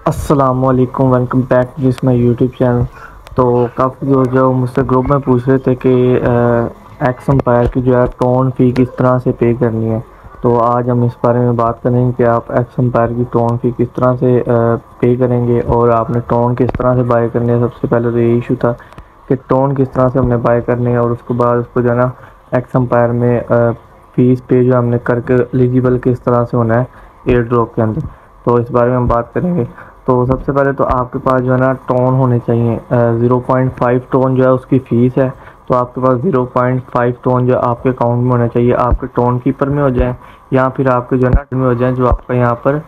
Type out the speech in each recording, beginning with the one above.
अस्सलामुअलैकुम, welcome back जिस my YouTube channel. तो काफ़ी लोग जो मुझसे ग्रुप में पूछ रहे थे कि एक्स एम्पायर की जो है टोन फ़ी किस तरह से पे करनी है। तो आज हम इस बारे में बात करेंगे कि आप एक्स एम्पायर की टोन फ़ी किस तरह से पे करेंगे और आपने टोन किस तरह से बाय करनी है। सबसे पहले तो यही इशू था कि टोन किस तरह से हमने बाय करनी है और उसके बाद उसको जो है ना एक्स एम्पायर में फ़ीस पे जो हमने करके एलिजिबल किस तरह से होना है एयर ड्रॉप के अंदर। तो इस बारे में हम बात करेंगे। तो सबसे पहले तो आपके पास जो है ना टोन होने चाहिए। 0.5 टोन जो है उसकी फ़ीस है। तो आपके पास 0.5 टोन जो आपके अकाउंट में होना चाहिए, आपके टोन कीपर में हो जाए या फिर आपके जो है ना में हो जाए जो आपका यहाँ पर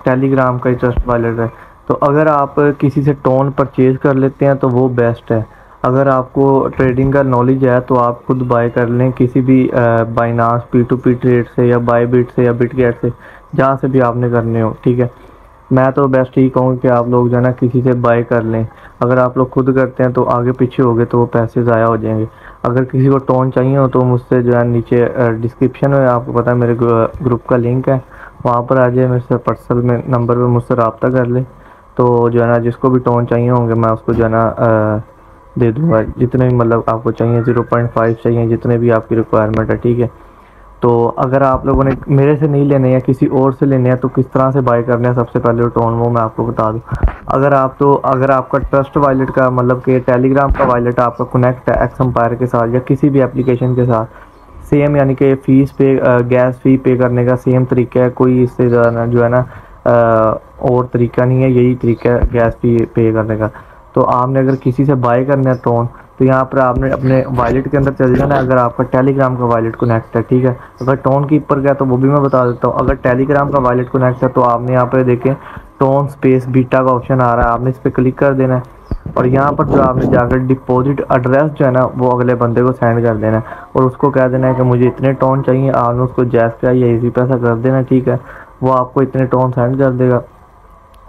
टेलीग्राम का ट्रस्ट वॉलेट है। तो अगर आप किसी से टोन परचेज़ कर लेते हैं तो वो बेस्ट है। अगर आपको ट्रेडिंग का नॉलेज है तो आप खुद बाय कर लें किसी भी बाइनांस P2P ट्रेड से या बायबिट से या बिटगेट से, जहाँ से भी आपने करने हो। ठीक है, मैं तो बेस्ट ही कहूँगा कि आप लोग जो है ना किसी से बाय कर लें। अगर आप लोग खुद करते हैं तो आगे पीछे हो गए तो वो पैसे ज़ाया हो जाएंगे। अगर किसी को टोन चाहिए हो तो मुझसे जो है नीचे डिस्क्रिप्शन में आपको पता है मेरे ग्रुप का लिंक है, वहाँ पर आ जाए, मेरे से पर्सनल में नंबर पर मुझसे रब्ता कर ले। तो जो है ना जिसको भी टोन चाहिए होंगे मैं उसको जो है ना दे दूँगा, जितने भी मतलब आपको चाहिए, 0.5 चाहिए, जितने भी आपकी रिक्वायरमेंट है। ठीक है, तो अगर आप लोगों ने मेरे से नहीं लेने या किसी और से लेने हैं तो किस तरह से बाय करने हैं, सबसे पहले टोन वो मैं आपको बता दूं। अगर आपका ट्रस्ट वॉलेट का मतलब कि टेलीग्राम का वॉलेट आपका कनेक्ट है एक्स एम्पायर के साथ या किसी भी एप्लीकेशन के साथ, सेम यानी कि फ़ीस पे गैस फ़ी पे करने का सेम तरीका है, कोई इससे ज़्यादा जो है ना और तरीका नहीं है, यही तरीका है गैस फ़ी पे करने का। तो आपने अगर किसी से बाय करना है टोन तो यहाँ पर आपने अपने वॉलेट के अंदर चले जाना है। अगर आपका टेलीग्राम का वॉलेट कनेक्ट है, ठीक है, अगर टोन कीपर का है तो वो भी मैं बता देता हूँ। अगर टेलीग्राम का वॉलेट कनेक्ट है तो आपने यहाँ पर देखें टोन स्पेस बीटा का ऑप्शन आ रहा है, आपने इस पर क्लिक कर देना है और यहाँ पर जो आपने जाकर डिपॉजिट एड्रेस जो है ना वो अगले बंदे को सेंड कर देना है और उसको कह देना है कि मुझे इतने टोन चाहिए। आपने उसको जैस पे या इजी पैसा कर देना। ठीक है, वो आपको इतने टोन सेंड कर देगा।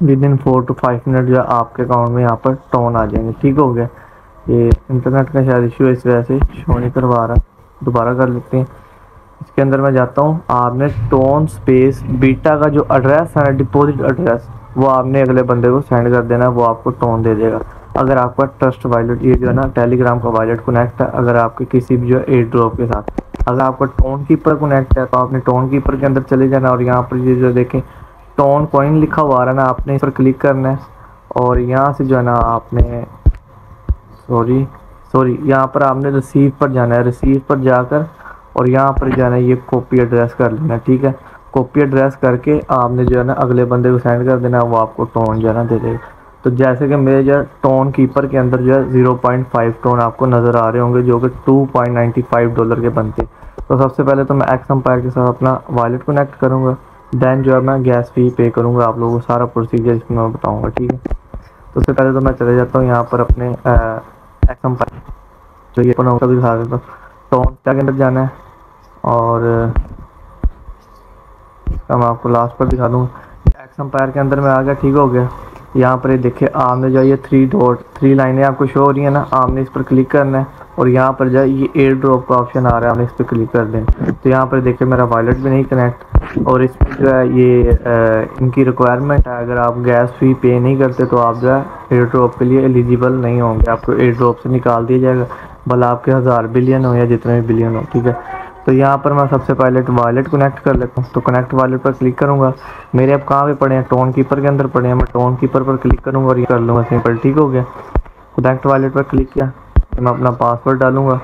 विद इन 4 to 5 मिनट जो है आपके अकाउंट में यहाँ पर टोन आ जाएंगे। ठीक हो गया। ये इंटरनेट का शायद इशू है, इस वजह से शो नहीं करवा रहा, दोबारा कर लेते हैं। इसके अंदर मैं जाता हूँ, आपने टोन स्पेस बीटा का जो एड्रेस है ना डिपॉजिट एड्रेस, वो आपने अगले बंदे को सेंड कर देना है, वो आपको टोन दे देगा। अगर आपका ट्रस्ट वॉलेट ये जो है ना टेलीग्राम का वॉलेट कनेक्ट है, अगर आपके किसी भी जो है एयर ड्रॉप के साथ, अगर आपका टोन कीपर कनेक्ट है तो आपने टोन कीपर के अंदर चले जाना और यहाँ पर ये जो देखें टोन कॉइन लिखा हुआ आ रहा है ना, आपने इस पर क्लिक करना है और यहाँ से जो है ना आपने सॉरी यहाँ पर आपने रिसीव पर जाना है। रिसीव पर जाकर और यहाँ पर जाना है, ये कॉपी एड्रेस कर लेना। ठीक है, कॉपी एड्रेस करके आपने जो है ना अगले बंदे को सेंड कर देना, वो आपको टोन जो है ना दे देगा। तो जैसे कि मेरे जो टोन कीपर के अंदर जो है 0.5 टोन आपको नज़र आ रहे होंगे जो कि $2.95 के बनते। तो सबसे पहले तो मैं एक्स एम्पायर के साथ अपना वॉलेट कनेक्ट करूँगा, देन जो है मैं गैस फी पे करूँगा। आप लोगों को सारा प्रोसीजर इसमें मैं बताऊँगा। ठीक है, तो उससे पहले तो मैं चले जाता हूँ यहाँ पर अपने एक्स एम्पायर जो ये अपन होता भी दिखा देता हूँ। टोन के अंदर जाना है और इसका मैं आपको लास्ट पर दिखा दूँगा। एक्स एम्पायर के अंदर में आ गया। ठीक हो गया। यहाँ पर ये देखिए आपने जो ये 3 लाइनें आपको शो हो रही है ना, आपने इस पर क्लिक करना है और यहाँ पर जो ये एयर ड्रॉप का ऑप्शन आ रहा है, आपने इस पर क्लिक कर दें। तो यहाँ पर देखिए मेरा वॉलेट भी नहीं कनेक्ट और इसमें जो है ये इनकी रिक्वायरमेंट है, अगर आप गैस फी पे नहीं करते तो आप जो है एयर ड्रॉप के लिए एलिजिबल नहीं होंगे, आपको एयर ड्रॉप से निकाल दिया जाएगा, भला आपके 1000 बिलियन हो या जितने भी बिलियन हो। ठीक है, तो यहाँ पर मैं सबसे पहले वॉलेट कनेक्ट कर लेता हूँ। तो कनेक्ट वॉलेट पर क्लिक करूँगा। मेरे अब कहाँ पे पड़े हैं, टोन कीपर के अंदर पड़े हैं। मैं टोन कीपर पर क्लिक करूँगा और ये कर लूँगा सिंपल। ठीक हो गया। कनेक्ट वॉलेट पर क्लिक किया तो मैं अपना पासवर्ड डालूँगा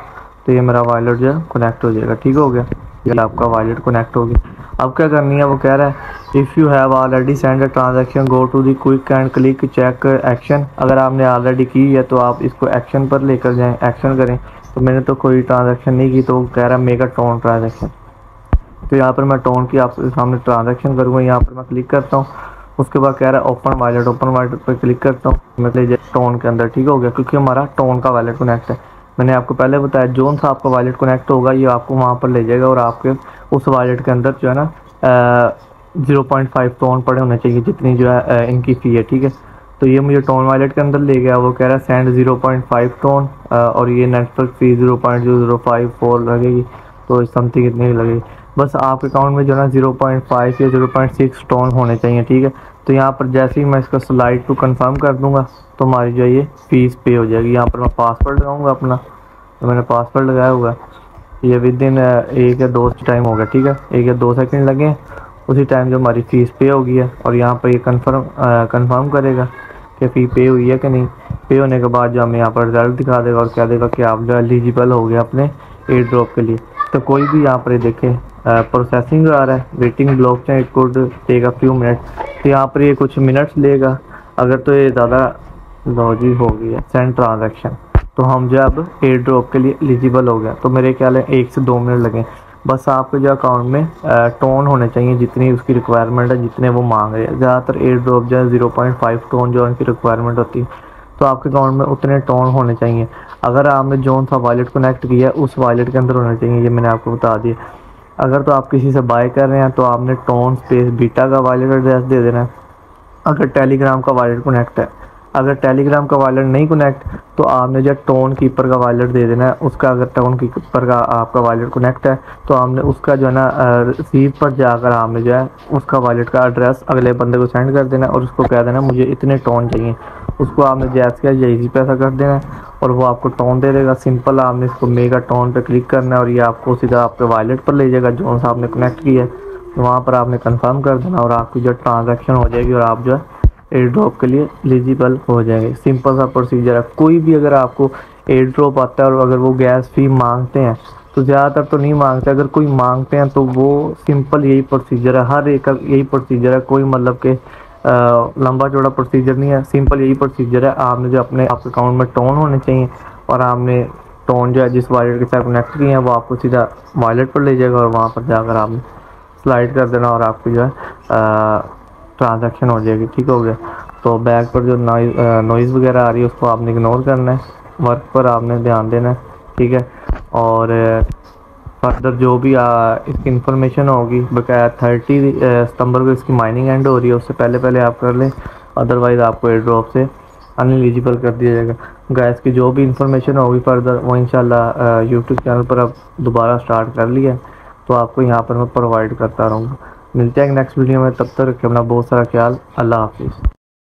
तो ये मेरा वॉलेट जो है कनेक्ट हो जाएगा। ठीक हो गया, ये आपका वॉलेट कनेक्ट हो गया। अब क्या करनी है, वो कह रहा है if you have already send a transaction go to the quick and click check action. अगर आपने ऑलरेडी की है तो आप इसको एक्शन पर लेकर जाएं, एक्शन करें। तो मैंने तो कोई ट्रांजैक्शन नहीं की, तो कह रहा है मेक अ टोन ट्रांजैक्शन। तो यहाँ पर मैं टोन की आपके सामने ट्रांजैक्शन करूँगा। यहाँ पर मैं क्लिक करता हूँ, उसके बाद कह रहा है ओपन वॉलेट पर क्लिक करता हूँ, मतलब टोन के अंदर। ठीक हो गया, क्योंकि हमारा टोन का वॉलेट कनेक्ट है। मैंने आपको पहले बताया जोन सा आपका वॉलेट कनेक्ट होगा ये आपको वहाँ पर ले जाएगा और आपके उस वॉलेट के अंदर जो है ना 0.5 टोन पड़े होने चाहिए, जितनी जो है इनकी फ़ी है। ठीक है, तो ये मुझे टोन वॉलेट के अंदर ले गया। वो कह रहा है सेंड 0.5 टोन और ये नेटवर्क फ़ी 0.0054 लगेगी, तो समथिंग इतनी लगेगी। बस आपके अकाउंट में जो है ना 0.5 या 0.6 टोन होने चाहिए, ठीक है। तो यहाँ पर जैसे ही मैं इसका स्लाइड टू कंफर्म कर दूंगा तो हमारी जो है ये फ़ीस पे हो जाएगी। यहाँ पर मैं पासवर्ड लगाऊंगा अपना, तो मैंने पासवर्ड लगाया हुआ है। ये विद इन 1 या 2 टाइम होगा, ठीक है, 1 या 2 सेकंड लगे, उसी टाइम जो हमारी फ़ीस पे हो गई है। और यहाँ पर ये कंफर्म करेगा कि फ़ी पे हुई है कि नहीं। पे होने के बाद जो हमें यहाँ पर रिजल्ट दिखा देगा और कह देगा कि आप जो एलिजिबल हो गए अपने एयर ड्रॉप के लिए। तो कोई भी यहाँ पर देखे प्रोसेसिंग आ रहा है, वेटिंग ब्लॉक चाहे it could take a few minute, तो यहाँ पर ये कुछ मिनट्स लेगा। अगर तो ये ज़्यादा लॉजी हो गई है सेंड ट्रांजैक्शन, तो हम जो अब एयर ड्रॉप के लिए एलिजिबल हो गया। तो मेरे ख्याल है 1 से 2 मिनट लगे। बस आपके जो अकाउंट में टोन होने चाहिए जितनी उसकी रिक्वायरमेंट है, जितने वो मांग रहे हैं। ज़्यादातर एयर ड्रॉप जो है 0.5 टोन जो उनकी रिक्वायरमेंट होती है, तो आपके अकाउंट में उतने टोन होने चाहिए। अगर आपने जो सा वॉलेट कनेक्ट किया है उस वॉलेट के अंदर होने चाहिए, ये मैंने आपको बता दिया। अगर तो आप किसी से बाय कर रहे हैं तो आपने टोन स्पेस बीटा का वॉलेट एड्रेस दे देना है। अगर टेलीग्राम का वॉलेट कनेक्ट है, अगर टेलीग्राम का वॉलेट नहीं कनेक्ट, तो आपने जो टोन कीपर का वॉलेट दे देना है उसका। अगर टोन कीपर का आपका वॉलेट कनेक्ट है तो आपने उसका जो है ना रिसीव पर जाकर आपने जो है उसका वॉलेट का एड्रेस अगले बंदे को सेंड कर देना और उसको कह देना मुझे इतने टोन चाहिए। उसको आपने जैस का जैसी पैसा कर देना है और वो आपको टोन दे देगा। सिंपल आपने इसको मेगा टोन पे क्लिक करना है और ये आपको सीधा आपके वॉलेट पर ले जाएगा जो सा आपने कनेक्ट किया है। तो वहाँ पर आपने कंफर्म कर देना और आपकी जो ट्रांजैक्शन हो जाएगी और आप जो है एयर ड्रॉप के लिए एलिजिबल हो जाएंगे। सिंपल सा प्रोसीजर है। कोई भी अगर आपको एयर ड्रॉप आता है और अगर वो गैस फी मांगते हैं, तो ज़्यादातर तो नहीं मांगते, अगर कोई मांगते हैं तो वो सिंपल यही प्रोसीजर है, हर एक का यही प्रोसीजर है। कोई मतलब के लंबा चौड़ा प्रोसीजर नहीं है, सिंपल यही प्रोसीजर है। आपने जो अपने आपके अकाउंट में टोन होने चाहिए और आपने टोन जो है जिस वॉलेट के साथ कनेक्ट किए हैं वो आपको सीधा वॉलेट पर ले जाएगा और वहाँ पर जाकर आपने स्लाइड कर देना और आपकी जो है ट्रांजैक्शन हो जाएगी, ठीक हो गया। तो बैक पर जो नॉइज़ वगैरह आ रही है उसको आपने इग्नोर करना है, वर्क पर आपने ध्यान देना है, ठीक है। और फर्दर जो भी इसकी इंफॉर्मेशन होगी बकाया 30 सितंबर को इसकी माइनिंग एंड हो रही है, उससे पहले पहले आप कर लें, अदरवाइज़ आपको एयर ड्रॉप से अनएलिजिबल कर दिया जाएगा। गैस की जो भी इंफॉर्मेशन होगी फर्दर वो इंशाल्लाह यूट्यूब चैनल पर अब दोबारा स्टार्ट कर लिया, तो आपको यहाँ पर मैं प्रोवाइड करता रहूँगा। मिलते हैं नेक्स्ट वीडियो में, तब तक रखें अपना बहुत सारा ख्याल। अल्लाह हाफिज़।